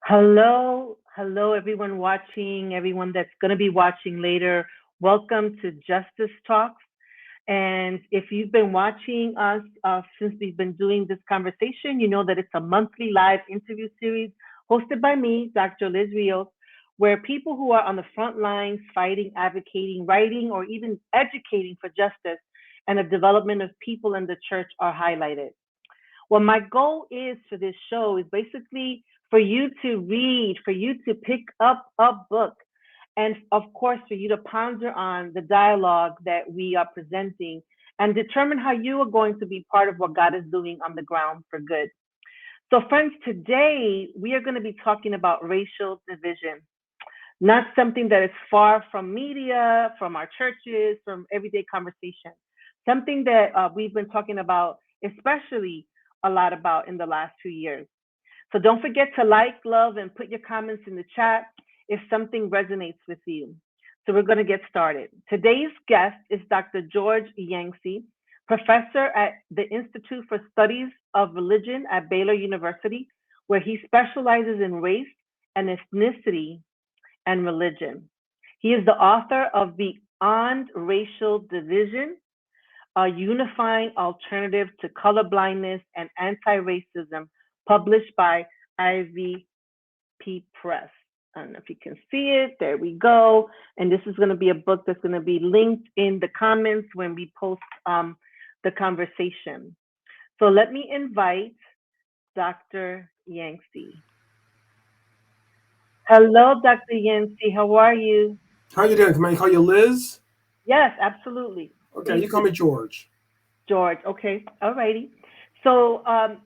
Hello, everyone watching, everyone that's going to be watching later. Welcome to Justice Talks. And if you've been watching us since we've been doing this conversation, you know that it's a monthly live interview series hosted by me, Dr. Liz Rios, where people who are on the front lines fighting, advocating, writing, or even educating for justice and the development of people in the church are highlighted. Well, my goal is for this show is basically for you to read, for you to pick up a book, and of course, for you to ponder on the dialogue that we are presenting and determine how you are going to be part of what God is doing on the ground for good. So, friends, today we are going to be talking about racial division, not something that is far from media, from our churches, from everyday conversation. Something that we've been talking about, especially a lot about in the last 2 years. So don't forget to like, love, and put your comments in the chat if something resonates with you. So we're going to get started. Today's guest is Dr. George Yancey, professor at the Institute for Studies of Religion at Baylor University, where he specializes in race and ethnicity and religion. He is the author of Beyond Racial Division, a unifying alternative to colorblindness and anti-racism, published by Ivy P. Press. I don't know if you can see it. There we go. And this is going to be a book that's going to be linked in the comments when we post the conversation. So let me invite Dr. Yancey. Hello, Dr. Yancey. How are you? How you doing? Can I call you Liz? Yes, absolutely. Okay, Please you call me do. George. George. Okay. All righty. So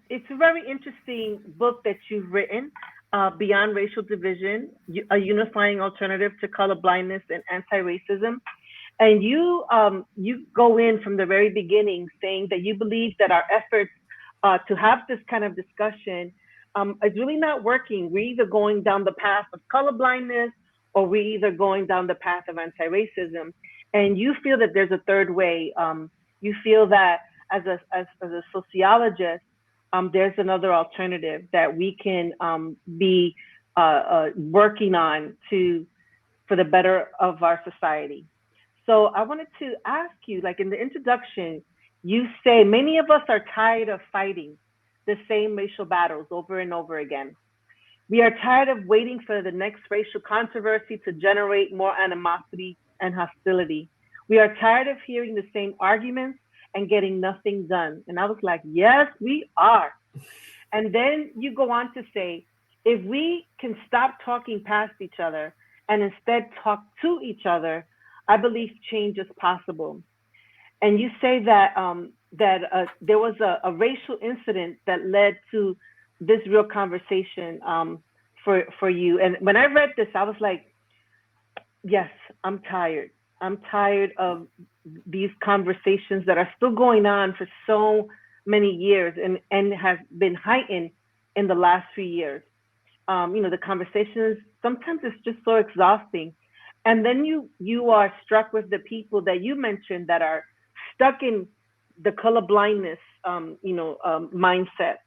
it's a very interesting book that you've written, Beyond Racial Division, a unifying alternative to color blindness and anti-racism. And you go in from the very beginning saying that you believe that our efforts to have this kind of discussion is really not working. We're either going down the path of color blindness or we're either going down the path of anti-racism. And you feel that there's a third way. You feel that as a sociologist, there's another alternative that we can be working on to for the better of our society. So I wanted to ask you, like in the introduction, you say many of us are tired of fighting the same racial battles over and over again. We are tired of waiting for the next racial controversy to generate more animosity and hostility. We are tired of hearing the same arguments and getting nothing done. And I was like, yes, we are. And then you go on to say, if we can stop talking past each other and instead talk to each other, I believe change is possible. And you say that there was a racial incident that led to this real conversation for you. And when I read this, I was like, yes, I'm tired. I'm tired of these conversations that are still going on for so many years and have been heightened in the last few years. The conversations sometimes it's just so exhausting. And then you are struck with the people that you mentioned that are stuck in the color blindness mindset,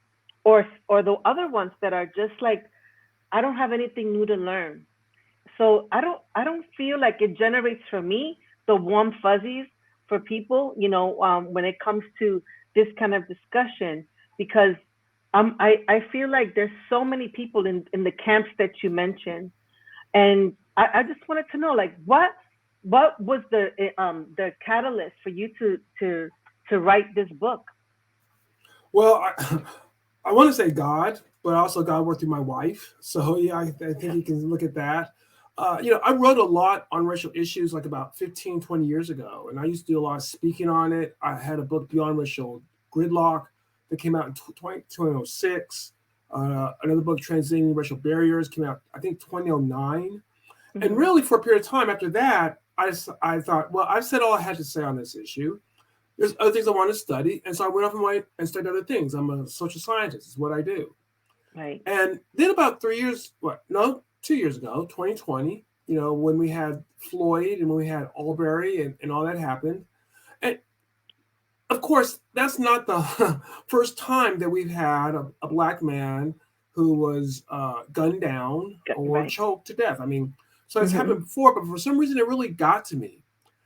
or the other ones that are just like, I don't have anything new to learn. So I don't feel like it generates for me the warm fuzzies for people, when it comes to this kind of discussion, because I feel like there's so many people in the camps that you mentioned, and I just wanted to know, like, what was the catalyst for you to write this book? Well, I want to say God, but also God worked through my wife. So yeah, I think Yeah. you can look at that. I wrote a lot on racial issues like about 15, 20 years ago, and I used to do a lot of speaking on it. I had a book, Beyond Racial Gridlock, that came out in 2006. Another book, Transcending Racial Barriers, came out, I think, 2009. And Hmm. really, for a period of time after that, I thought, well, I've said all I had to say on this issue. There's other things I want to study, and so I went off and studied other things. I'm a social scientist, is what I do. Right. And then about 3 years, what? No, 2 years ago, 2020. When we had Floyd and when we had Albury and all that happened. And of course, that's not the first time that we've had a black man who was gunned down or Right. choked to death. I mean, so it's Mm-hmm. happened before, but for some reason it really got to me,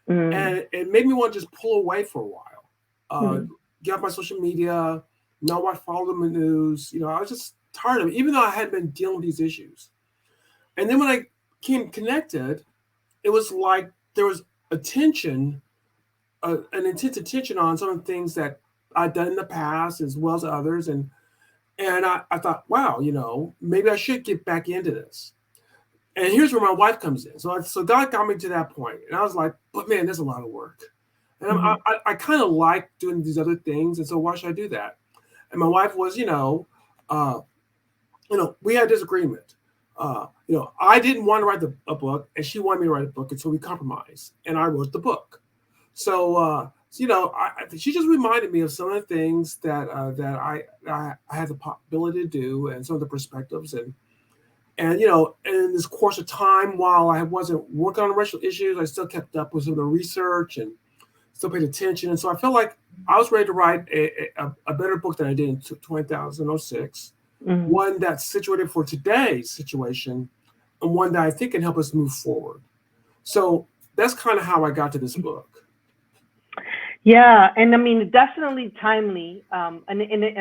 Mm-hmm. and it made me want to just pull away for a while, uh, Mm-hmm. get off my social media, not watch follow the news. You know, I was just tired of it, even though I had been dealing with these issues. And then when I came connected, it was like there was attention, an intense attention on some of the things that I'd done in the past as well as others, and I thought, wow, you know, maybe I should get back into this. And here's where my wife comes in. So God got me to that point, and I was like, but man, there's a lot of work, and Mm-hmm. I kind of like doing these other things, and so why should I do that? And my wife was, uh, we had disagreement. I didn't want to write a book, and she wanted me to write a book, and so we compromised, and I wrote the book. She just reminded me of some of the things that I had the ability to do, and some of the perspectives, and in this course of time, while I wasn't working on racial issues, I still kept up with some of the research and still paid attention, and so I felt like I was ready to write a better book than I did in 2006, Mm-hmm. one that's situated for today's situation, and one that I think can help us move forward. So that's kind of how I got to this book. Yeah, and I mean, definitely timely. And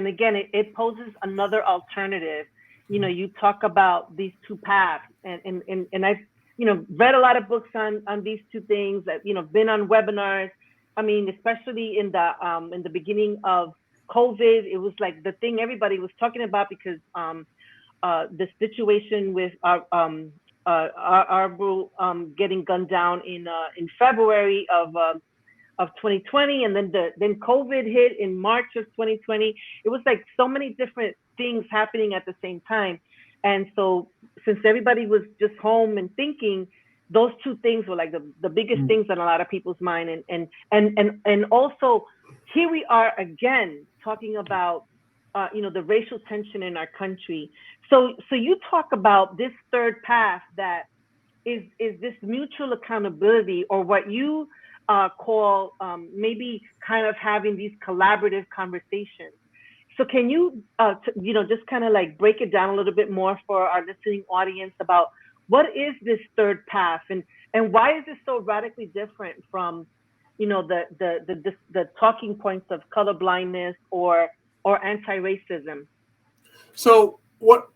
again, it poses another alternative. You know, you talk about these two paths, and I've read a lot of books on these two things. That been on webinars. I mean, especially in the beginning of COVID, it was like the thing everybody was talking about because the situation with our bro getting gunned down in February of 2020, and then COVID hit in March of 2020. It was like so many different things happening at the same time, and so since everybody was just home and thinking, those two things were like the biggest Mm. things on a lot of people's mind, and also here we are again talking about the racial tension in our country. So you talk about this third path that is this mutual accountability, or what you call maybe kind of having these collaborative conversations. So can you just kind of like break it down a little bit more for our listening audience about what is this third path, and why is it so radically different from the talking points of colorblindness or anti-racism? So what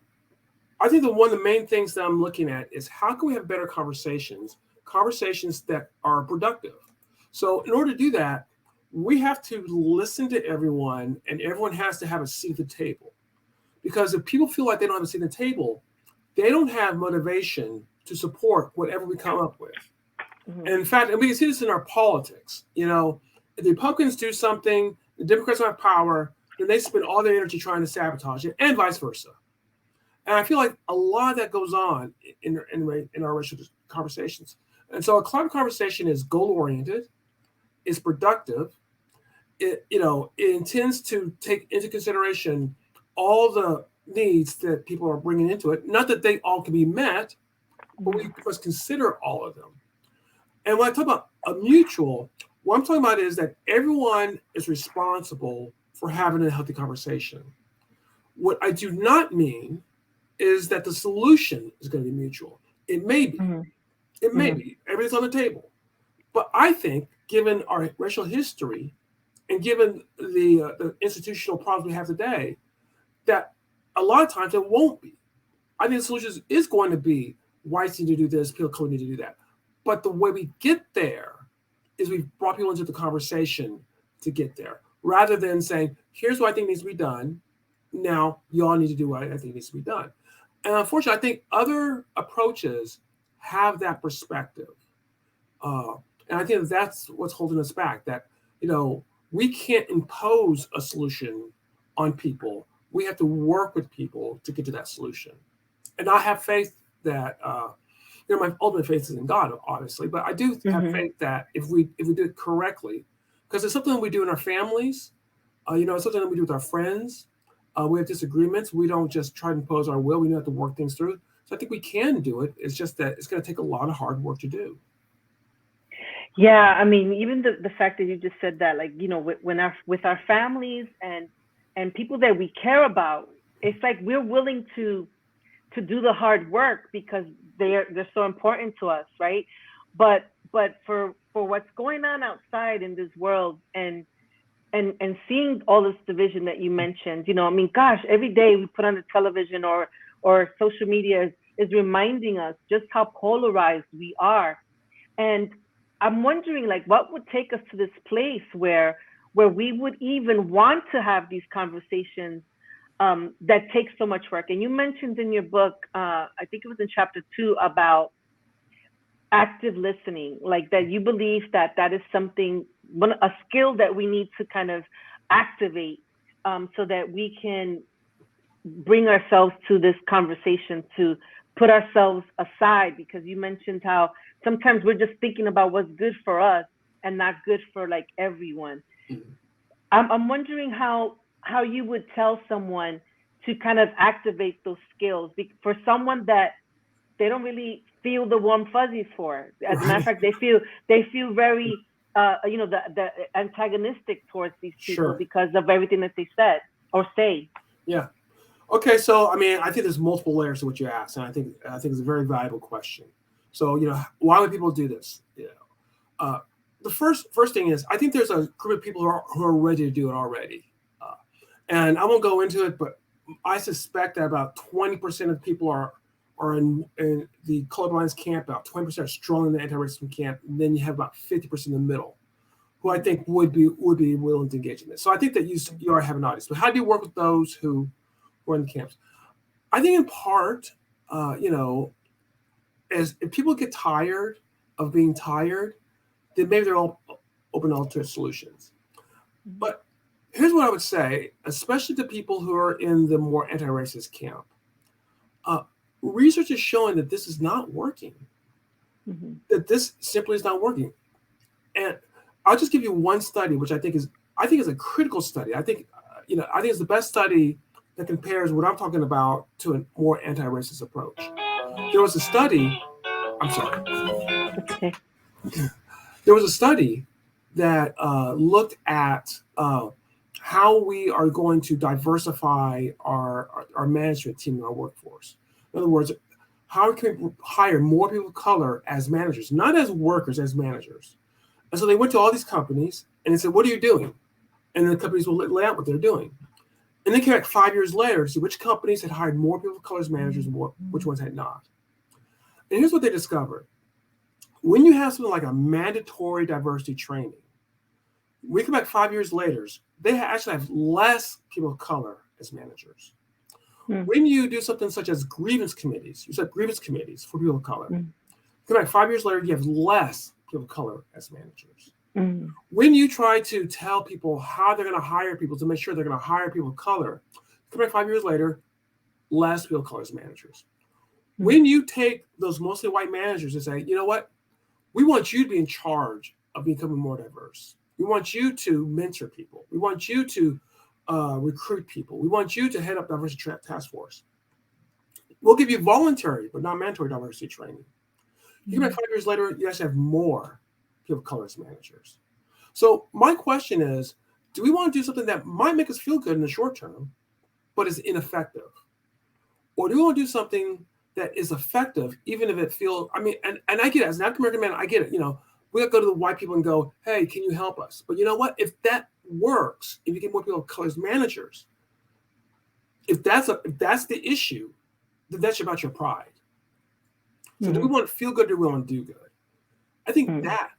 I think one of the main things that I'm looking at is how can we have better conversations that are productive. So in order to do that, we have to listen to everyone, and everyone has to have a seat at the table. Because if people feel like they don't have a seat at the table, they don't have motivation to support whatever we come up with. Mm-hmm. And in fact, and we can see this in our politics. If the Republicans do something, the Democrats have power, then they spend all their energy trying to sabotage it, and vice versa. And I feel like a lot of that goes on in our racial conversations. And so a collaborative conversation is goal oriented, is productive. It intends to take into consideration all the needs that people are bringing into it. Not that they all can be met, but we must consider all of them. And when I talk about a mutual, what I'm talking about is that everyone is responsible for having a healthy conversation. What I do not mean is that the solution is going to be mutual. It may be. Mm-hmm. It may Mm-hmm. be. Everything's on the table. But I think, given our racial history and given the institutional problems we have today, that a lot of times it won't be. I think the solution is going to be whites need to do this, people of color need to do that. But the way we get there is we've brought people into the conversation to get there, rather than saying, here's what I think needs to be done. Now, you all need to do what I think needs to be done. And unfortunately, I think other approaches have that perspective. Uh, and I think that's what's holding us back, that, we can't impose a solution on people. We have to work with people to get to that solution. And I have faith that, my ultimate faith is in God, obviously, but I do have Mm-hmm. faith that if we do it correctly, because it's something we do in our families, it's something that we do with our friends. We have disagreements. We don't just try to impose our will. We have to work things through. So I think we can do it. It's just that it's going to take a lot of hard work to do. Yeah, I mean, even the fact that you just said that, like, with our families and people that we care about, it's like we're willing to do the hard work because they're so important to us, right? But for what's going on outside in this world, and seeing all this division that you mentioned, I mean, gosh, every day we put on the television or social media is reminding us just how polarized we are. And I'm wondering, like, what would take us to this place where we would even want to have these conversations that take so much work. And you mentioned in your book, I think it was in chapter 2, about active listening, like that you believe that is something, a skill that we need to kind of activate, so that we can bring ourselves to this conversation, to put ourselves aside, because you mentioned how sometimes we're just thinking about what's good for us and not good for like everyone. Mhm. I'm wondering how you would tell someone to kind of activate those skills for someone that they don't really feel the warm fuzzies for. As a matter of Right. fact, they feel very the antagonistic towards these people Sure. because of everything that they said or say. Yeah. Okay. So, I mean, I think there's multiple layers to what you asked, and I think it's a very valuable question. So, why would people do this? Uh, the first thing is, I think there's a group of people who are ready to do it already, uh, and I won't go into it, but I suspect that about 20% of people are in the colorblindness camp. About 20% are strong in the anti-racism camp, and then you have about 50% in the middle, who I think would be willing to engage in this. So I think that you already have an audience. But how do you work with those who are in the camps? I think in part, as if people get tired of being tired, then maybe they're all open to alternate solutions. But here's what I would say, especially to people who are in the more anti-racist camp. Uh, Research is showing that this is not working. Mm-hmm. That this simply is not working. And I'll just give you one study, which I think is a critical study. I think it's the best study that compares what I'm talking about to a more anti-racist approach. There was a study. I'm sorry. That's okay. There was a study that looked at how we are going to diversify our management team and our workforce. In other words, how can we hire more people of color as managers, not as workers, as managers? And so they went to all these companies and they said, "What are you doing?" And the companies will lay out what they're doing. And they came back 5 years later to see which companies had hired more people of color as managers and which ones had not. And here's what they discovered. When you have something like a mandatory diversity training, we come back 5 years later, they actually have less people of color as managers. Mm. When you do something such as grievance committees, you set grievance committees for people of color. Mm. Come back 5 years later, you have less people of color as managers. Mm. When you try to tell people how they're going to hire people to make sure they're going to hire people of color, come back 5 years later, less people of color as managers. Mm. When you take those mostly white managers and say, you know what, we want you to be in charge of becoming more diverse. We want you to mentor people. We want you to recruit people. We want you to head up diversity task force. We'll give you voluntary but not mandatory diversity training. You come back 5 years later, you actually have more people of color as managers. So my question is, do we want to do something that might make us feel good in the short term, but is ineffective? Or do we want to do something that is effective, even if it feels, I mean, and I get it, as an African American man, I get it, we have to go to the white people and go, hey, can you help us? But you know what? If that works, if you get more people of color as managers, if that's the issue, then that's about your pride. So do we want to feel good or do we want to do good? I think that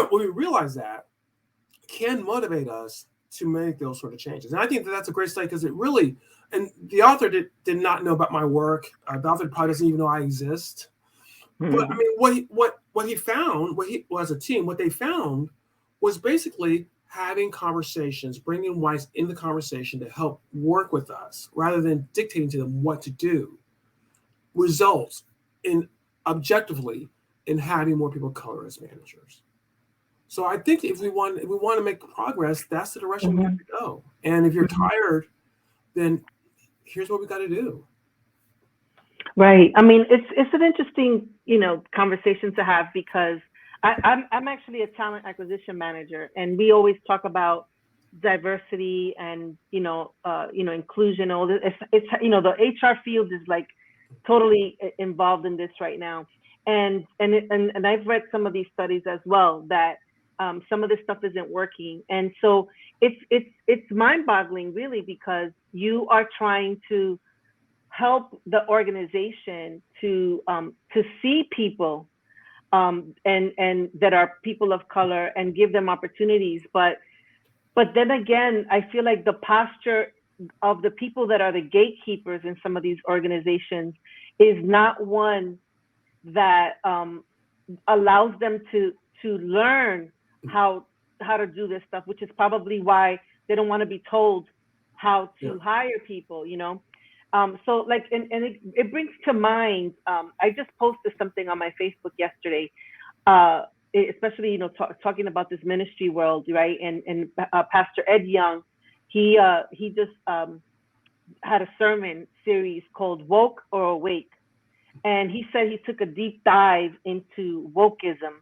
when we realize that, can motivate us to make those sort of changes. And I think that's a great study because it really, and the author did not know about my work. The author probably doesn't even know I exist. But I mean, what he found, as a team, what they found was basically having conversations, bringing whites in the conversation to help work with us rather than dictating to them what to do, results in objectively in having more people of color as managers. So I think if we want to make progress, that's the direction we have to go. And if you're tired, then here's what we got to do. Right. I mean, it's an interesting, conversation to have because I'm actually a talent acquisition manager, and we always talk about diversity and inclusion. All this, it's the HR field is like totally involved in this right now, and I've read some of these studies as well that some of this stuff isn't working, and so it's mind-boggling really because you are trying to help the organization to see people and that are people of color and give them opportunities. But then again, I feel like the posture of the people that are the gatekeepers in some of these organizations is not one that allows them to learn how to do this stuff, which is probably why they don't want to be told how to hire people, so like, and it brings to mind, I just posted something on my Facebook yesterday, especially, talking about this ministry world, right? And Pastor Ed Young, he just had a sermon series called Woke or Awake. And he said he took a deep dive into wokeism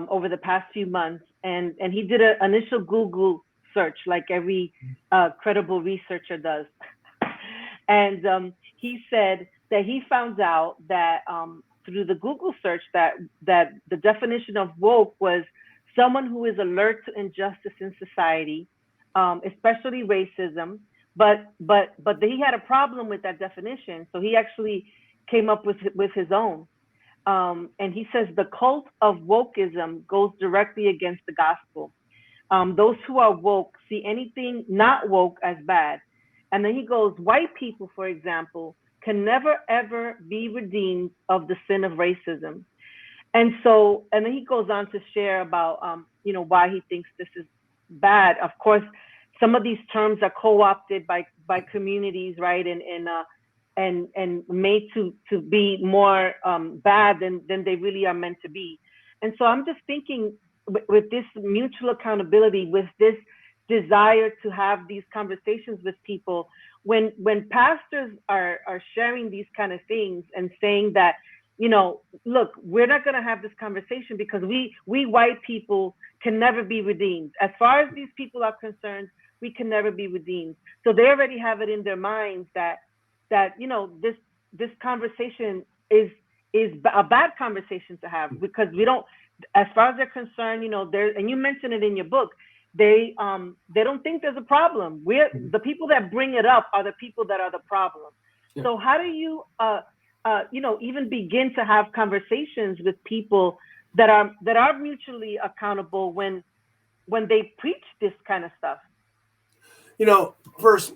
over the past few months. And he did an initial Google search like every credible researcher does. And he said that he found out that through the Google search that the definition of woke was someone who is alert to injustice in society, especially racism. But he had a problem with that definition, so he actually came up with his own. And he says the cult of wokeism goes directly against the gospel. Those who are woke see anything not woke as bad. And then he goes, white people, for example, can never, ever be redeemed of the sin of racism. And then he goes on to share about, why he thinks this is bad. Of course, some of these terms are co-opted by communities, right? And made to be more bad than they really are meant to be. And so I'm just thinking with this mutual accountability, with this desire to have these conversations with people, when pastors are sharing these kind of things and saying that, look, we're not going to have this conversation because we white people can never be redeemed. As far as these people are concerned, we can never be redeemed. So they already have it in their minds that this conversation is a bad conversation to have, because we don't, as far as they're concerned, and you mentioned it in your book, they don't think there's a problem. The people that bring it up are the people that are the problem. Yeah. So how do you even begin to have conversations with people that are mutually accountable when they preach this kind of stuff? First,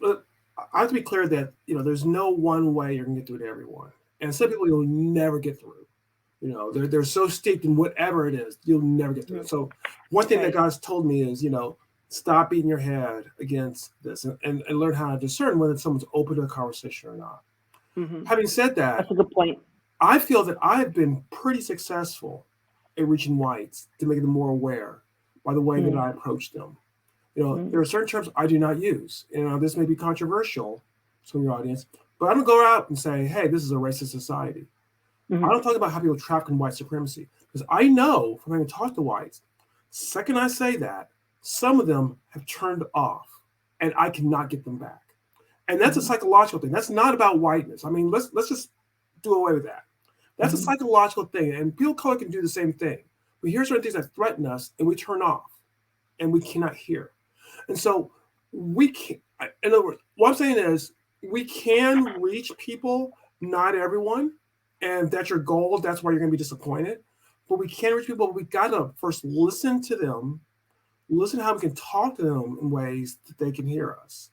I have to be clear that there's no one way you're gonna get through to everyone, and some people you'll never get through. They're so steeped in whatever it is, you'll never get through it. So one thing that God's told me is, stop beating your head against this and learn how to discern whether someone's open to a conversation or not. Mm-hmm. Having said that, that's a good point. I feel that I've been pretty successful in reaching whites to make them more aware by the way that I approach them. There are certain terms I do not use. This may be controversial to your audience, but I don't go out and say, hey, this is a racist society. I don't talk about how people traffic in white supremacy, because I know from having talked to whites, second I say that, some of them have turned off and I cannot get them back. And that's a psychological thing. That's not about whiteness. I mean, let's just do away with that. That's a psychological thing. And people of color can do the same thing. We hear certain things that threaten us and we turn off and we cannot hear. And so we can, in other words, what I'm saying is we can reach people, not everyone. And that's your goal. That's why you're going to be disappointed. But we can reach people. We got to first listen to them, listen to how we can talk to them in ways that they can hear us.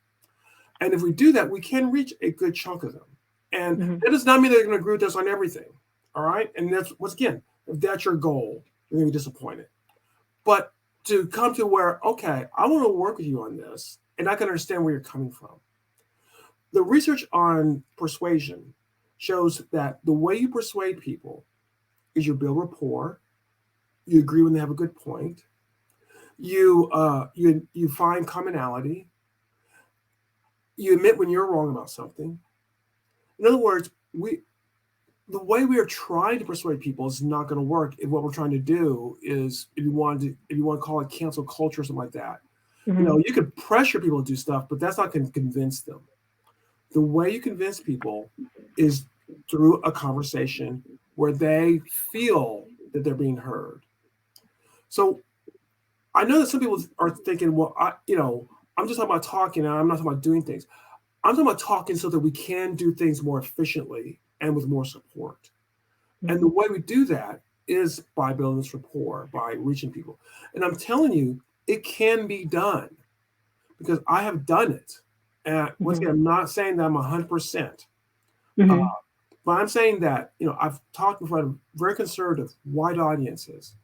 And if we do that, we can reach a good chunk of them. And that does not mean they're going to agree with us on everything. All right. And that's, once again, if that's your goal, you're going to be disappointed. But to come to where, okay, I want to work with you on this, and I can understand where you're coming from. The research on persuasion shows that the way you persuade people is you build rapport, you agree when they have a good point, you find commonality, you admit when you're wrong about something. In other words, the way we are trying to persuade people is not going to work. If what we're trying to do is, if you want to call it cancel culture or something like that, Mm-hmm. You could pressure people to do stuff, but that's not going to convince them. The way you convince people is through a conversation where they feel that they're being heard. So I know that some people are thinking, well, I'm just talking about talking, and I'm not talking about doing things. I'm talking about talking so that we can do things more efficiently and with more support. And the way we do that is by building this rapport, by reaching people. And I'm telling you, it can be done because I have done it. And once again, I'm not saying that I'm 100%, Mm-hmm. but I'm saying that, I've talked in front of very conservative, white audiences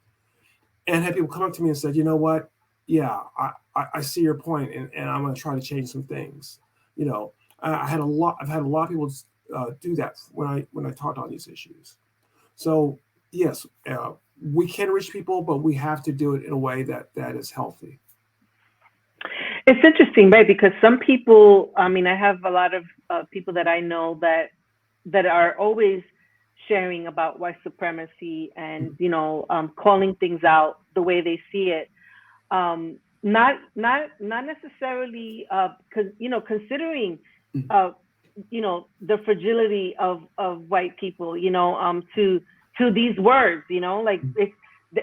and had people come up to me and said, you know what? Yeah, I see your point, and I'm going to try to change some things. I've had a lot of people do that when I talked on these issues. So yes, we can reach people, but we have to do it in a way that is healthy. It's interesting, right? Because some people, I mean, I have a lot of people that I know that are always sharing about white supremacy and calling things out the way they see it. Not necessarily, considering Mhm. uh, the fragility of white people, to these words, like it's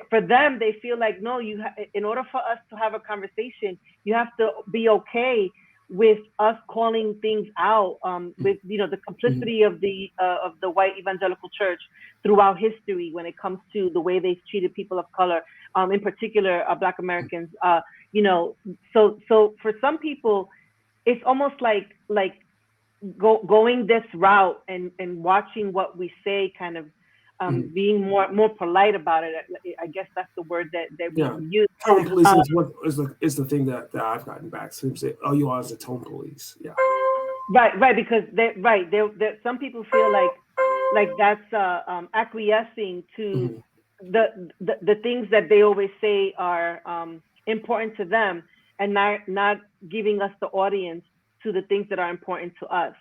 for them, they feel like, no, in order for us to have a conversation, you have to be okay with us calling things out, with the Mhm. complicity of the white evangelical church throughout history when it comes to the way they've treated people of color, in particular Black Americans. You know, so for some people, it's almost like going this route and watching what we say, kind of Mhm. being more polite about it. I guess that's the word that we Yeah, use. tone Uh, policing is the thing that I've gotten back. So people say, "Oh, you are as a tone police." Yeah. right, because some people feel like that's acquiescing to Mhm. the things that they always say are important to them, and not giving us the audience to the things that are important to us.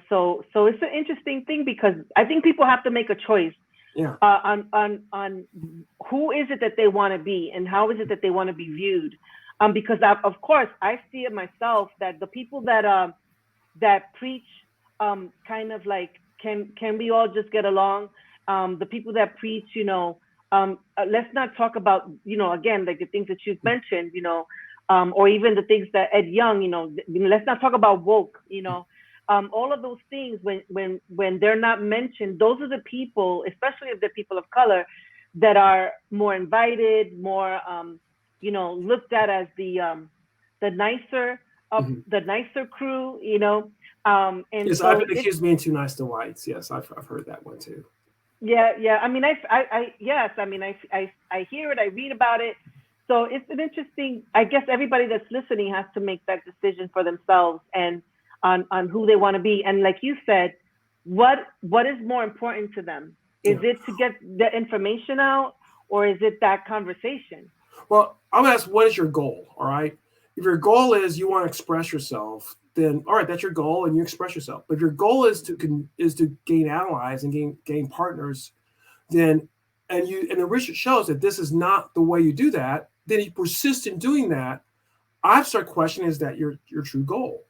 So it's an interesting thing because I think people have to make a choice Yeah. on who is it that they want to be and how is it that they want to be viewed. Because of course I see it myself that the people that preach kind of like, can we all just get along? The people that preach, let's not talk about, again, like the things that you've mentioned, or even the things that Ed Young, let's not talk about woke, all of those things, when they're not mentioned, those are the people, especially if they're people of color, that are more invited, more looked at as the nicer of Mhm. the nicer crew, and Yes, I've so been it's, accused of being too nice to whites. Yes, I've heard that one too. yeah. I mean, yes, I mean, I hear it, I read about it. So it's an interesting. I guess everybody that's listening has to make that decision for themselves and on who they want to be. And like you said, what is more important to them? Is Yeah. it to get the information out, or is it that conversation? Well, I'm gonna ask, what is your goal? All right. If your goal is you want to express yourself, then all right, that's your goal, and you express yourself. But if your goal is to gain allies and gain partners, then and the research shows that this is not the way you do that. Then you persist in doing that. I've started questioning, is that your true goal?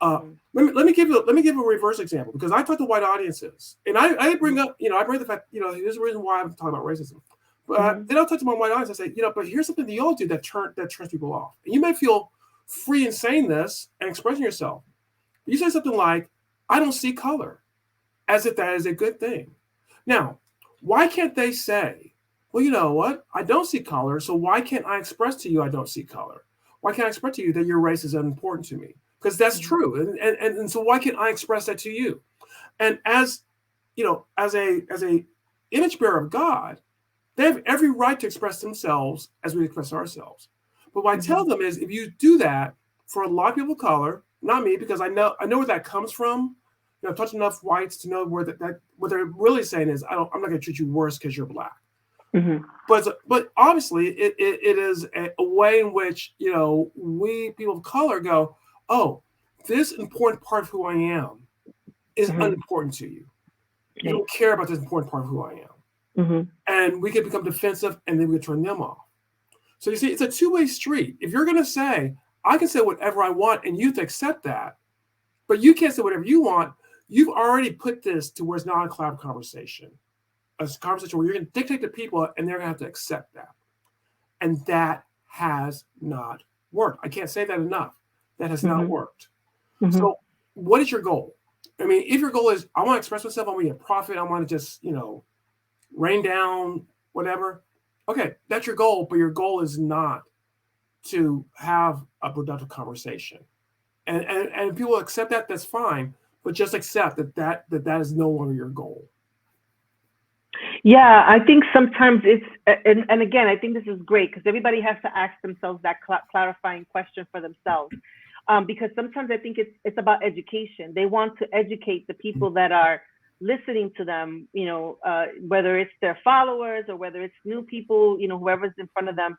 Uh, Mm-hmm. let me give a reverse example, because I talk to white audiences, and I bring up, I bring the fact, here's the reason why I'm talking about racism. But Mm-hmm. then I'll talk to my white audience and say, but here's something that you all do that turns people off. And you may feel free in saying this and expressing yourself. You say something like, "I don't see color," as if that is a good thing. Now, why can't they say, "Well, you know what? I don't see color, so why can't I express to you I don't see color? Why can't I express to you that your race is unimportant to me? Because that's true. And so why can't I express that to you?" And as a image bearer of God, they have every right to express themselves as we express ourselves. But what I Mm-hmm. tell them is, if you do that for a lot of people of color, not me, because I know where that comes from. I've touched enough whites to know that what they're really saying is, I'm not going to treat you worse because you're black. Mm-hmm. But obviously it is a way in which we people of color go, "Oh, this important part of who I am is Mm-hmm. unimportant to you. You Okay. don't care about this important part of who I am." Mm-hmm. And we can become defensive, and then we can turn them off. So you see, it's a two-way street. If you're going to say, I can say whatever I want and you have to accept that, but you can't say whatever you want, you've already put this to where it's not a collaborative conversation. A conversation where you're going to dictate to people and they're going to have to accept that. And that has not worked. I can't say that enough. That has not worked. So what is your goal? I mean, if your goal is, I want to express myself, I want to get profit, I want to just, rain down, whatever. Okay, that's your goal, but your goal is not to have a productive conversation. And people accept that, that's fine, but just accept that is no longer your goal. Yeah, I think sometimes it's, and again, I think this is great because everybody has to ask themselves that clarifying question for themselves. Because sometimes I think it's about education. They want to educate the people that are listening to them, whether it's their followers or whether it's new people, whoever's in front of them,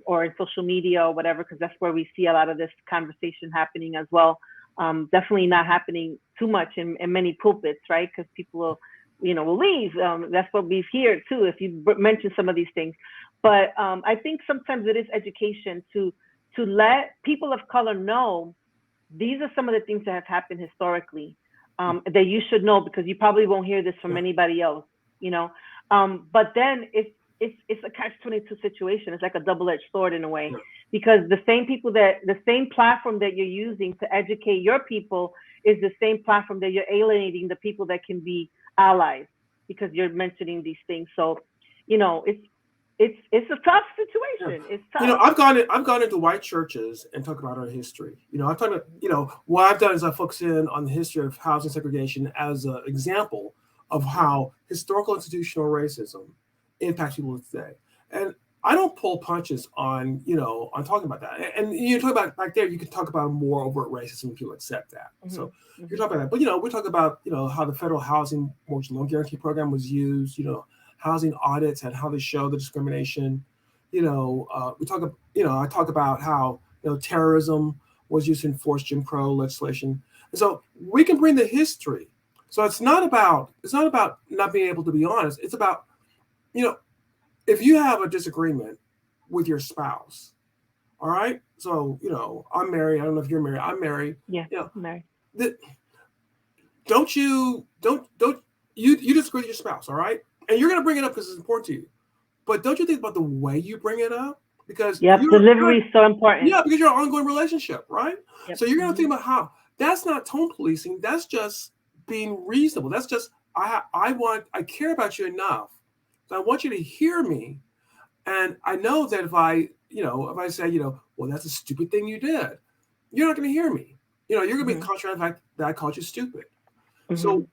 or in social media or whatever, because that's where we see a lot of this conversation happening as well. Definitely not happening too much in many pulpits, right? Because people will leave. That's what we've heard too, if you mention some of these things. But I think sometimes it is education to let people of color know these are some of the things that have happened historically, that you should know, because you probably won't hear this from anybody else, but then it's a catch-22 situation. It's like a double-edged sword in a way, because the same platform that you're using to educate your people is the same platform that you're alienating the people that can be allies, because you're mentioning these things. So, it's a tough situation. It's tough. I've gone into white churches and talked about our history. I've talked about, what I've done is I focus in on the history of housing segregation as an example of how historical institutional racism impacts people today. And I don't pull punches on talking about that. And you talk about back there, you can talk about more overt racism and people accept that. So you're talking about that. But we talk about how the federal housing mortgage loan guarantee program was used, housing audits and how they show the discrimination. We talk I talk about how terrorism was used to enforce Jim Crow legislation. And so we can bring the history. So it's not about not being able to be honest. It's about, if you have a disagreement with your spouse, all right? So, I'm married. I don't know if you're married. I'm married. Yeah, I'm married. Don't you disagree with your spouse, all right? And you're going to bring it up because it's important to you. But don't you think about the way you bring it up? Because delivery is so important. Yeah, because you're an ongoing relationship, right? Yep. So you're going to think about how. That's not tone policing. That's just being reasonable. That's just, I care about you enough. So I want you to hear me. And I know that if I say, well, that's a stupid thing you did, you're not going to hear me. You're going to be contrary to the fact that I called you stupid. So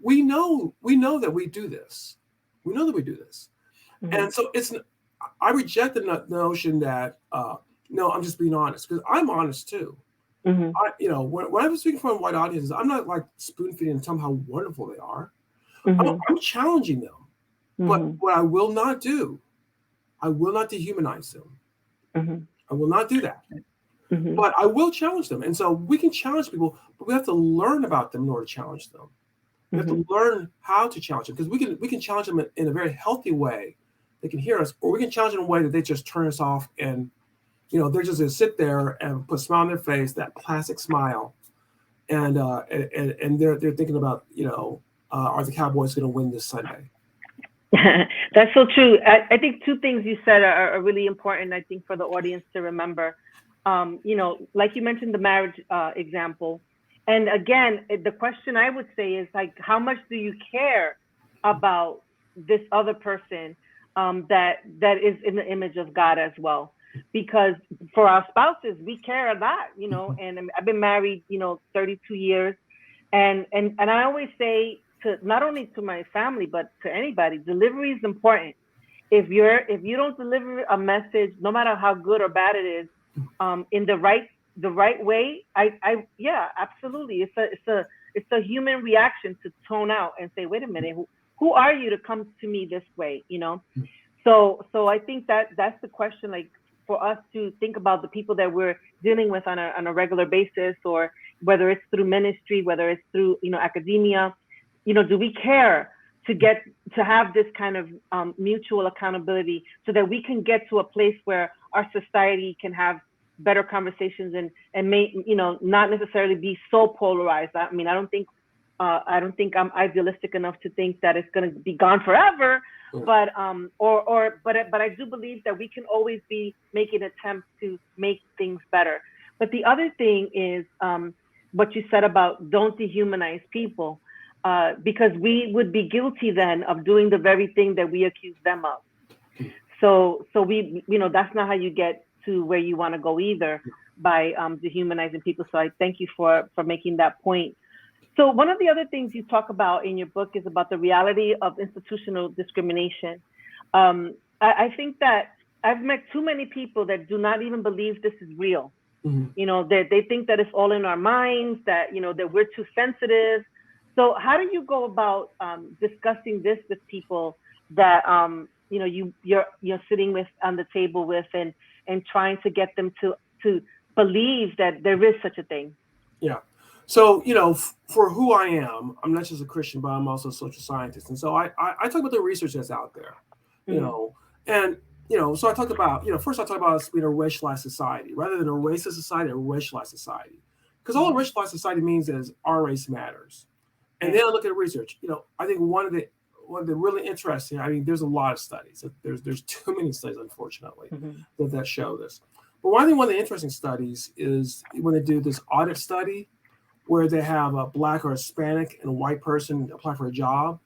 we know that we do this. We know that we do this. And so I reject the notion that, no, I'm just being honest, because I'm honest too. When I'm speaking from white audiences, I'm not like spoon feeding and telling them how wonderful they are. I'm challenging them. But what I will not do, I will not dehumanize them. I will not do that. But I will challenge them. And so we can challenge people, but we have to learn about them in order to challenge them. We have to learn how to challenge them, because we can challenge them in a very healthy way. They can hear us, or we can challenge them in a way that they just turn us off and, they're just going to sit there and put a smile on their face, that classic smile. And they're thinking about, are the Cowboys going to win this Sunday? That's so true. I think two things you said are really important, I think, for the audience to remember. Like you mentioned the marriage example. And again, the question I would say is, like, how much do you care about this other person that is in the image of God as well? Because for our spouses, we care a lot, and I've been married, 32 years. And I always say, to not only to my family, but to anybody, delivery is important. If you don't deliver a message, no matter how good or bad it is, in the right way, yeah, absolutely. It's a human reaction to tone out and say, wait a minute, who are you to come to me this way? So I think that's the question, like, for us to think about the people that we're dealing with on a regular basis, or whether it's through ministry, whether it's through, academia, do we care to get to have this kind of mutual accountability so that we can get to a place where our society can have better conversations and may, not necessarily be so polarized. I mean, I don't think I'm idealistic enough to think that it's going to be gone forever, but I do believe that we can always be making attempts to make things better. But the other thing is what you said about don't dehumanize people, because we would be guilty then of doing the very thing that we accuse them of. So we, that's not how you get to where you want to go either, by dehumanizing people. So I thank you for making that point. So one of the other things you talk about in your book is about the reality of institutional discrimination. I think that I've met too many people that do not even believe this is real. They think that it's all in our minds, that, that we're too sensitive. So how do you go about discussing this with people that, you're sitting with on the table with, and trying to get them to believe that there is such a thing? Yeah. So, for who I am, I'm not just a Christian, but I'm also a social scientist. And so I talk about the research that's out there, and, so I talked about, first I talk about us being a racialized society rather than a racist society, a racialized society. Because all a racialized society means is our race matters. And then I look at research, I think one of the really interesting, I mean, there's a lot of studies. There's too many studies, unfortunately, that show this. But one of the interesting studies is when they do this audit study where they have a Black or Hispanic and a white person apply for a job.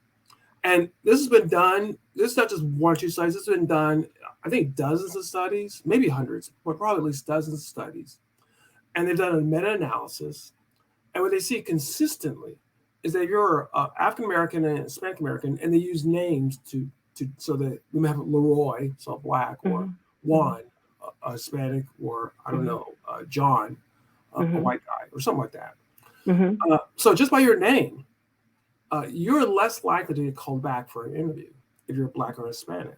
And this has been done, this is not just one or two studies, this has been done, I think dozens of studies, maybe hundreds, but probably at least dozens of studies. And they've done a meta-analysis. And what they see consistently is that you're African-American and Hispanic-American, and they use names so that we may have Leroy, so Black, or Juan, a Hispanic, or I don't know, John, a white guy, or something like that. So just by your name, you're less likely to get called back for an interview if you're Black or Hispanic.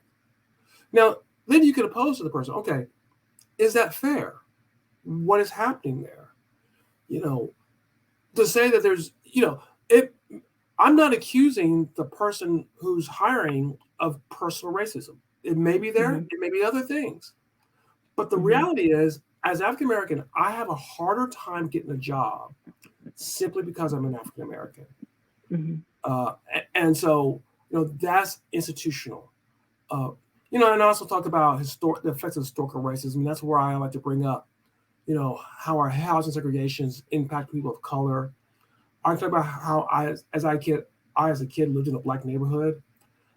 Now, then you could oppose to the person, okay, is that fair? What is happening there? To say that there's, I'm not accusing the person who's hiring of personal racism. It may be there, it may be other things. But the reality is, as African American, I have a harder time getting a job simply because I'm an African American. And so, that's institutional. And I also talk about the effects of historical racism. That's where I like to bring up, how our housing segregations impact people of color. I talk about how I, as a kid, lived in a Black neighborhood,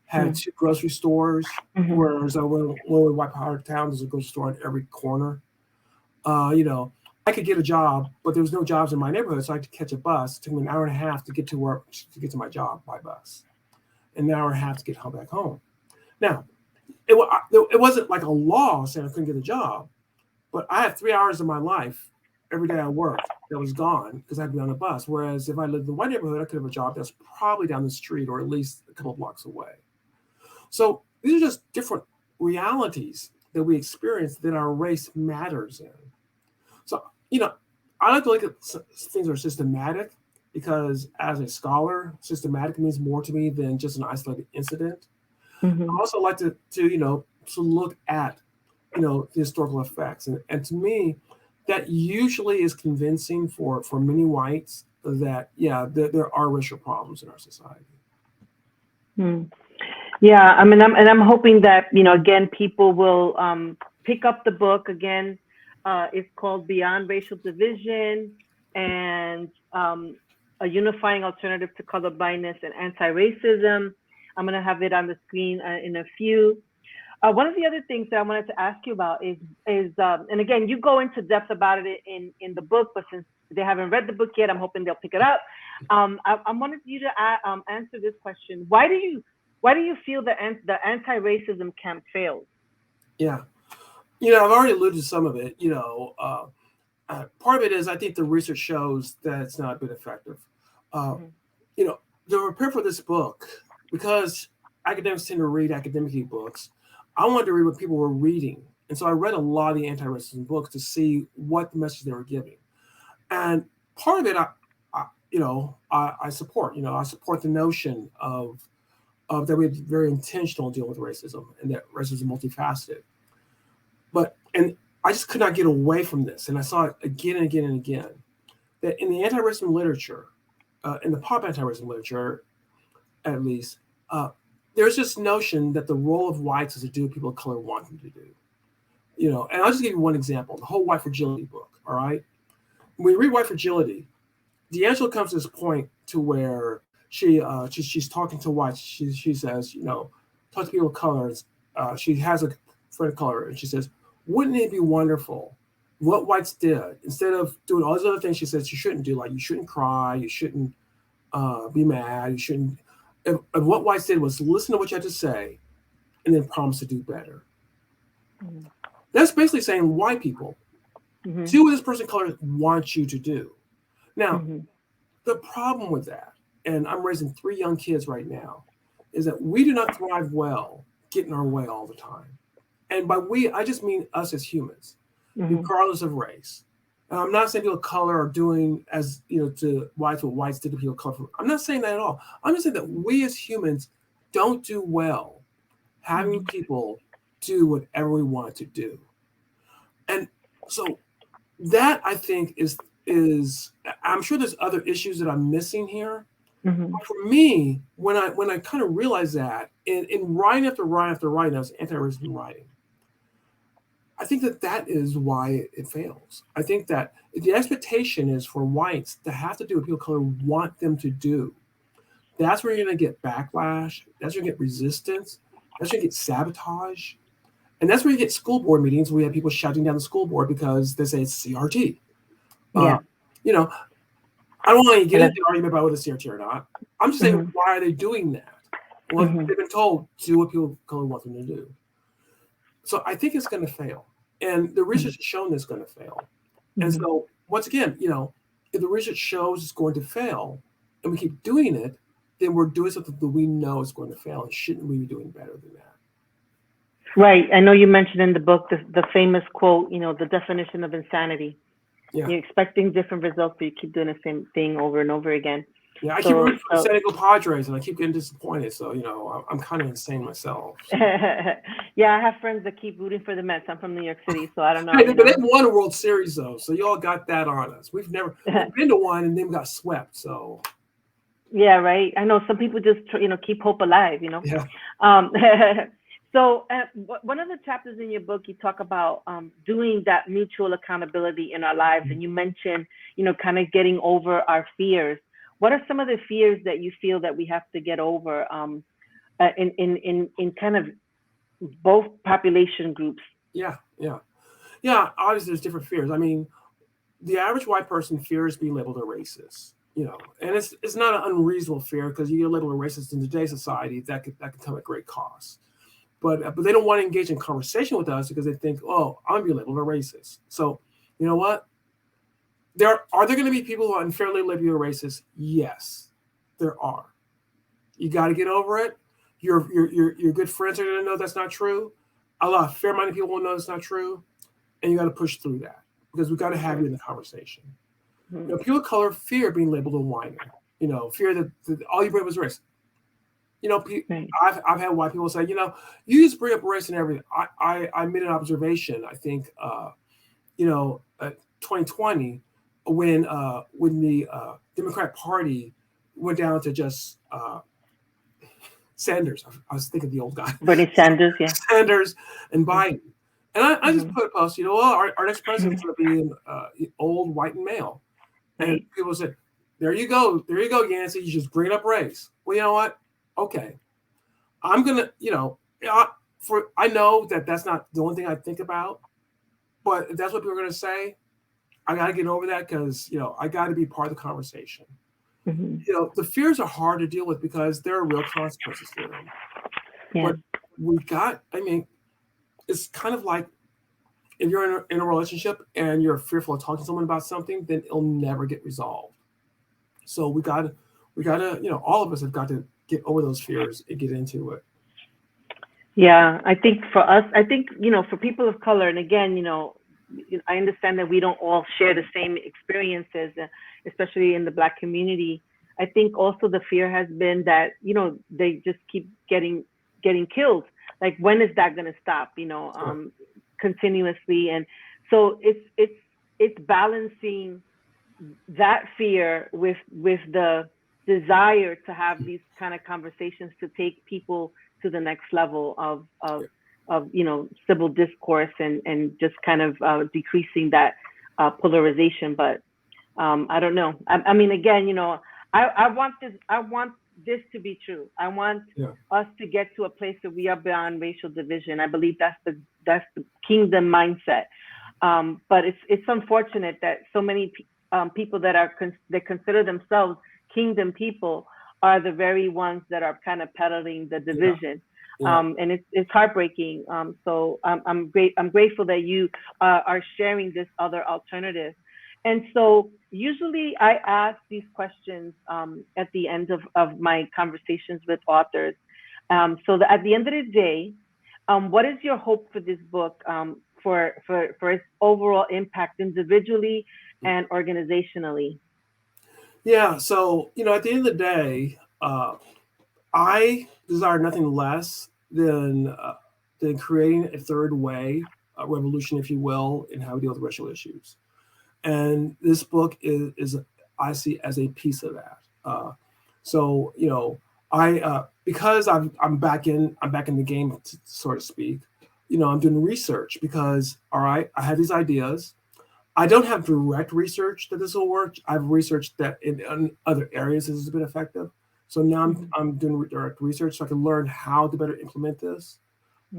had two grocery stores, whereas when we white power town, there's a grocery store on every corner. I could get a job, but there was no jobs in my neighborhood, so I had to catch a bus. It took me an hour and a half to get to work, to get to my job by bus, and an hour and a half to get back home. Now, it wasn't like a law saying I couldn't get a job, but I had 3 hours of my life every day I worked that was gone because I had to be on a bus. Whereas if I lived in one neighborhood, I could have a job that's probably down the street or at least a couple of blocks away. So these are just different realities that we experience that our race matters in. So, I like to look at things that are systematic because as a scholar, systematic means more to me than just an isolated incident. I also like to look at, the historical effects. And to me, that usually is convincing for many whites that, there are racial problems in our society. Yeah, I mean, I'm hoping that, again, people will pick up the book again. It's called Beyond Racial Division and a Unifying Alternative to Colorblindness and Anti-Racism. I'm going to have it on the screen in a few. One of the other things that I wanted to ask you about is and again, you go into depth about it in the book, but since they haven't read the book yet, I'm hoping they'll pick it up. I wanted you to answer this question. Why do you feel the anti-racism camp failed? Yeah. I've already alluded to some of it. Part of it is I think the research shows that it's not been effective. To prepare for this book, because academics tend to read academic books, I wanted to read what people were reading. And so I read a lot of the anti-racism books to see what message they were giving. And part of it, I support. I support the notion of that we're very intentional in dealing with racism, and that racism is multifaceted. And I just could not get away from this, and I saw it again and again and again, that in the anti-racism literature, in the pop anti-racism literature, at least, there's this notion that the role of whites is to do what people of color want them to do. And I'll just give you one example: the whole white fragility book. All right, when you read White Fragility, D'Angelo comes to this point to where she's talking to whites. She says, talk to people of color. She has a friend of color, and she says, wouldn't it be wonderful what whites did instead of doing all these other things she says you shouldn't do, like you shouldn't cry, you shouldn't be mad, you shouldn't. And what whites did was listen to what you had to say, and then promise to do better. Mm-hmm. That's basically saying white people, do what this person of color wants you to do. Now, the problem with that, and I'm raising 3 young kids right now, is that we do not thrive well getting our way all the time. And by we, I just mean us as humans, regardless of race. I'm not saying people of color are doing as, to whites what whites did to people of color. I'm not saying that at all. I'm just saying that we as humans don't do well having people do whatever we want to do. And so that, I think, is I'm sure there's other issues that I'm missing here. But for me, when I kind of realized that in writing after writing after writing, I was anti-racism writing. I think that is why it fails. I think that the expectation is for whites to have to do what people of color want them to do. That's where you're going to get backlash. That's where you get resistance. That's where you get sabotage. And that's where you get school board meetings where you have people shouting down the school board because they say it's CRT. Yeah. I don't want to get into the argument about whether it's CRT or not. I'm just saying, why are they doing that? Well, they've been told to do what people of color want them to do. So I think it's going to fail. And the research has shown it's going to fail. And so, once again, if the research shows it's going to fail and we keep doing it, then we're doing something that we know is going to fail. And shouldn't we be doing better than that? Right. I know you mentioned in the book the famous quote, the definition of insanity. Yeah. You're expecting different results, but you keep doing the same thing over and over again. Yeah, I keep rooting for the San Diego Padres, and I keep getting disappointed. So, I'm kind of insane myself. So. Yeah, I have friends that keep rooting for the Mets. I'm from New York City, so I don't know. But they've won a World Series, though, so y'all got that on us. We've been to one, and then got swept. So. Yeah, right. I know some people just keep hope alive. Yeah. So one of the chapters in your book, you talk about doing that mutual accountability in our lives, and you mention, kind of getting over our fears. What are some of the fears that you feel that we have to get over in kind of both population groups? Yeah. Obviously, there's different fears. I mean, the average white person fears being labeled a racist. And it's not an unreasonable fear because you get labeled a racist in today's society. That could come at great cost. But they don't want to engage in conversation with us because they think, oh, I'm going to be labeled a racist. So, you know what? Are there going to be people who are unfairly labeled a racist? Yes, there are. You got to get over it. Your good friends are going to know that's not true. A lot of fair-minded people will know it's not true. And you got to push through that because we've got to have you in the conversation. People of color fear being labeled a whiner. Fear that all you bring was race. I've had white people say, you just bring up race and everything. I made an observation, I think, 2020, when the Democratic Party went down to just Sanders. I was thinking the old guy. Bernie Sanders, yeah. Sanders and Biden. And I just put a post, our next president's going to be an old white and male. And people said, there you go, Yancey, you just bring up race. Well, you know what? Okay, I'm gonna, I know that that's not the only thing I think about, but if that's what people are gonna say, I gotta get over that because I gotta be part of the conversation. The fears are hard to deal with because there are real consequences to them. Yeah. But it's kind of like if you're in a relationship and you're fearful of talking to someone about something, then it'll never get resolved. So we gotta, all of us have got to get over those fears and get into it. Yeah, I think for us, for people of color, and again, I understand that we don't all share the same experiences, especially in the Black community. I think also the fear has been that, they just keep getting killed. Like, when is that going to stop? Sure. Continuously. And so it's balancing that fear with the desire to have these kind of conversations to take people to the next level Yeah. of civil discourse, and just kind of decreasing that polarization. But I don't know. I mean, again, I want this to be true. I want Yeah. us to get to a place where we are beyond racial division. I believe that's the kingdom mindset. But it's unfortunate that so many people that consider themselves kingdom people are the very ones that are kind of peddling the Yeah. division. Yeah. And it's heartbreaking. So I'm grateful that you are sharing this other alternative. And so usually I ask these questions at the end of my conversations with authors. So that at the end of the day, what is your hope for this book, for its overall impact individually and organizationally? Yeah. So, at the end of the day, I desire nothing less than creating a third way, a revolution, if you will, in how we deal with racial issues. And this book is I see as a piece of that. So, I because I'm back in the game, so to speak. I'm doing research because, all right, I have these ideas. I don't have direct research that this will work. I've researched that in other areas this has been effective. So now I'm, Mhm, I'm doing direct research so I can learn how to better implement this.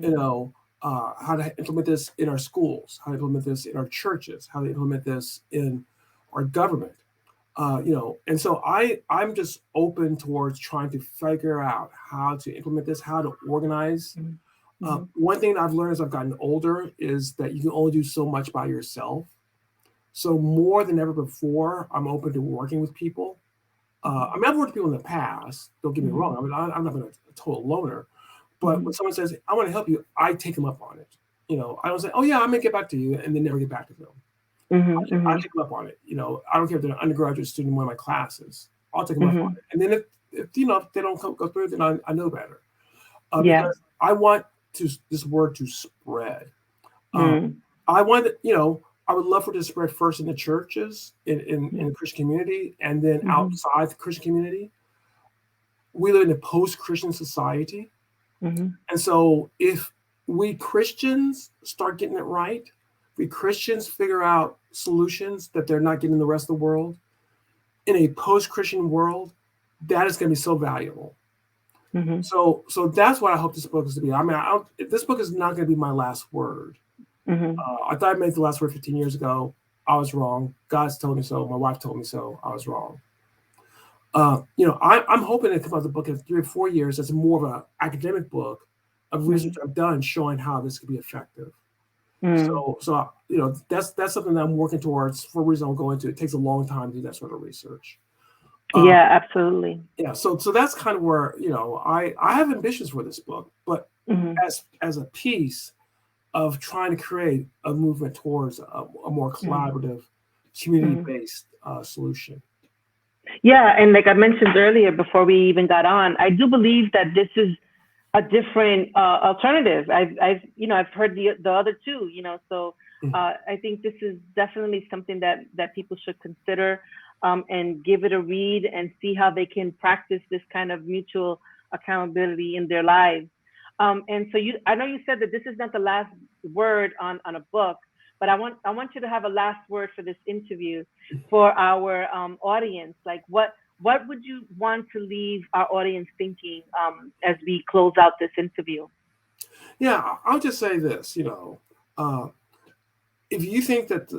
You mhm, know, how to implement this in our schools, how to implement this in our churches, how to implement this in our government. And so I'm just open towards trying to figure out how to implement this, how to organize. mhm, mhm, One thing that I've learned as I've gotten older is that you can only do so much by yourself. So more than ever before, I'm open to working with people. I mean, I've worked with people in the past. Don't get me mhm, wrong. I mean, I'm not a total loner, but when mhm, someone says, "I want to help you," I take them up on it. I don't say, "Oh yeah, I'm gonna get back to you," and then never get back to them. mhm, I mhm, take them up on it. I don't care if they're an undergraduate student in one of my classes. I'll take them up on mhm. it. And then if they don't go through, then I know better. Yeah. Because I want this word to spread. Uh, Mm, I want I would love for it to spread first in the churches, in yeah. the Christian community, and then Mhm, outside the Christian community. We live in a post-Christian society, mhm, and so if we Christians start getting it right, we Christians figure out solutions that they're not getting in the rest of the world in a post-Christian world, that is going to be so valuable. mhm, So that's what I hope this book is to be. I mean, this book is not going to be my last word. mhm. I thought I made the last word 15 years ago. I was wrong. God's told me so. My wife told me so. I was wrong. I'm hoping to come out with the book in 3 or 4 years as more of an academic book of research Mhm. I've done showing how this could be effective. Mm. That's something that I'm working towards for a reason I'll go into. It takes a long time to do that sort of research. Uh, Yeah, absolutely. yeah, so that's kind of where I have ambitions for this book, but Mhm, as a piece of trying to create a movement towards a more mhm, collaborative, community mhm. based solution. Yeah, and like I mentioned earlier before we even got on, I do believe that this is a different alternative. I've heard the other two, so I think this is definitely something that people should consider, and give it a read and see how they can practice this kind of mutual accountability in their lives. And so I know you said that this is not the last word on a book, but I want you to have a last word for this interview for our audience. Like, what would you want to leave our audience thinking, as we close out this interview? Yeah, I'll just say this. Uh, if you think that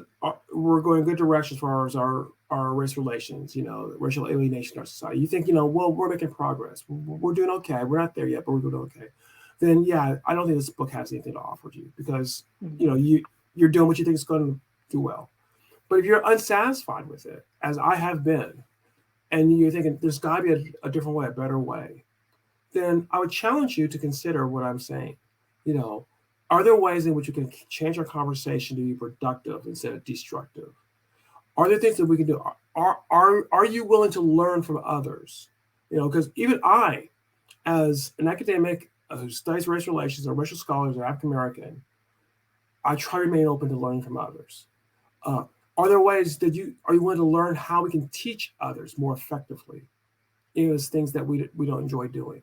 we're going in good direction as far as our race relations, racial alienation in our society, you think, well, we're making progress, we're doing okay, we're not there yet, but we're doing okay. Then yeah, I don't think this book has anything to offer to you because Mm, you're doing what you think is going to do well. But if you're unsatisfied with it, as I have been, and you're thinking there's got to be a different way, a better way, then I would challenge you to consider what I'm saying. You know, are there ways in which you can change our conversation to be productive instead of destructive? Are there things that we can do? Are you willing to learn from others? You know, because even I, as an academic who studies race relations or racial scholars or African American, I try to remain open to learning from others. Uh, are there ways that are you willing to learn how we can teach others more effectively? You know, as things that we don't enjoy doing.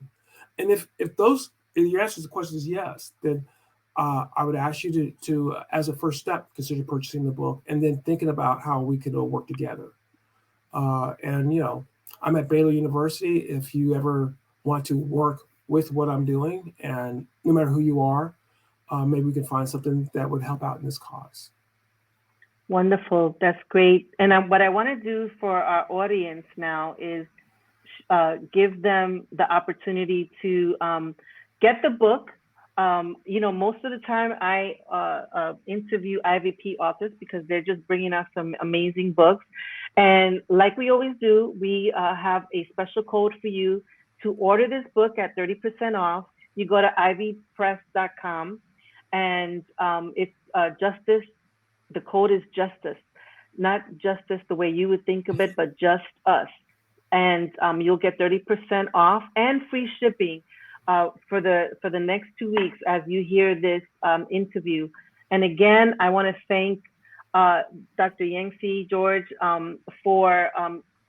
And if your answer to the question is yes, then I would ask you to as a first step consider purchasing the book and then thinking about how we could all work together. And you know, I'm at Baylor University. If you ever want to work with what I'm doing, and no matter who you are, maybe we can find something that would help out in this cause. Wonderful. That's great. And what I want to do for our audience now is give them the opportunity to get the book. You know, most of the time I interview IVP authors because they're just bringing us some amazing books. And like we always do, we have a special code for you to order this book at 30% off. You go to ivpress.com and it's Justice. The code is Justice, not justice the way you would think of it, but just us. And you'll get 30% off and free shipping for the next 2 weeks as you hear this interview. And again, I want to thank Dr. Yangtze George for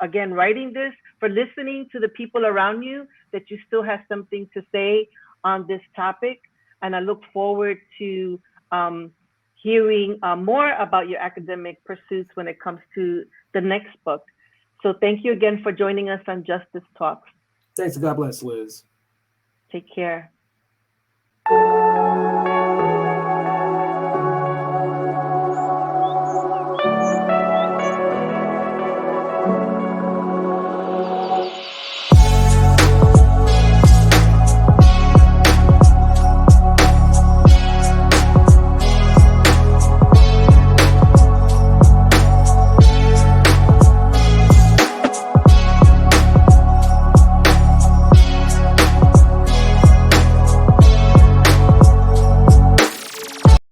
again writing this, for listening to the people around you, that you still have something to say on this topic. And I look forward to hearing more about your academic pursuits when it comes to the next book. So thank you again for joining us on Justice Talks. Thanks. God bless, Liz. Take care.